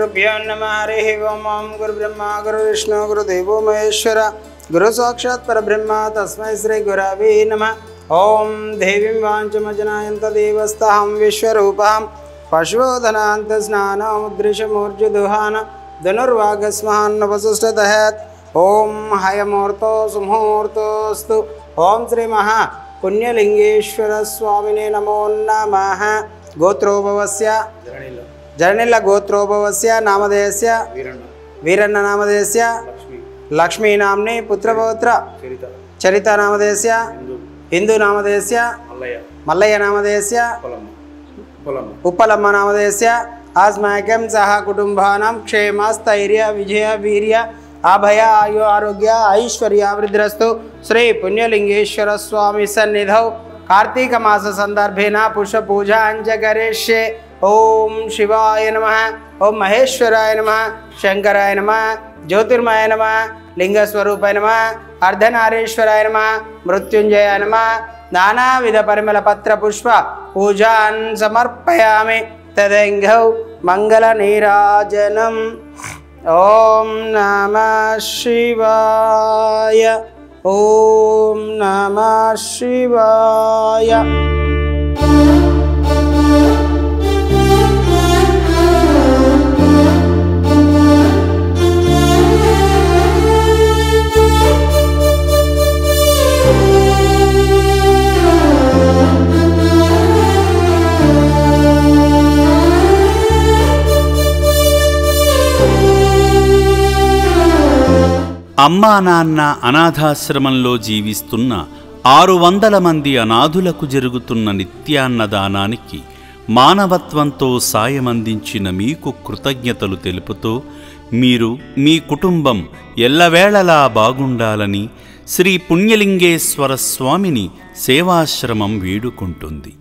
श्रीगुरुभ्यो नमः। हरिः ओम्। गुरुब्रह्मा गुरुविष्णु गुरुदेवो महेश्वर गुरु साक्षात् परब्रह्म तस्मै श्रीगुरवे नमः। ओं देवीं वाञ्छमजनायन्त देवस्तहं विश्वरूपां पशुधनान्तस्नानमुद्रिशमूर्जुदुहान धनुर्वागस्मान्नवसुष्टदहत्। ओं हयमुहूर्तो सुमुहूर्तोऽस्तु। ओं श्री महा पुण्यलिंगेश्वर स्वामिने नमो नमः। गोत्रोभवस्य जरणिल गोत्रोभवस्य नामधेयस्य वीरण्ण नामधेयस्य लक्ष्मी नाम्नि पुत्रपौत्र चरिता नामधेयस्य हिंदू नामधेयस्य मल्लय्य नामधेयस्य उप्पलम्म नामधेयस्य अस्माकं सह कुटुंबानां क्षेम स्थैर्य विजय वीर्य अभय आयु आरोग्य ऐश्वर्यावृद्धिरस्तु। श्री पुण्यलिंगेश्वर स्वामी सन्निधौ कार्तिक मास संदर्भेन पुष्प पूजा अंजकरिष्ये। ओम शिवाय नमः। ओम महेश्वराय नमः। शंकराय नमः। ज्योतिर्मय नमः। लिंगस्वरूपाय नमः। अर्धनारीश्वराय नमः। मृत्युंजयाय नमः। नानाविध परिमल पत्र पुष्प पूजान् समर्पयामि। तदेंघौ मंगल नीराजनम्। ओम नमः शिवाय। ओम नमः शिवाय। అమ్మా నాన్న అనాథాశ్రమంలో జీవిస్తున్న 600 మంది అనాథులకు జరుగుతున్న నిత్యాన్నదానానికి మానవత్వంతో సాయమందించిన మీకు కృతజ్ఞతలు తెలుపుతూ మీరు మీ కుటుంబం ఎల్లవేళలా బాగుండాలని శ్రీ పుణ్యలింగేశ్వర స్వామిని సేవాశ్రమం వేడుకుంటుంది.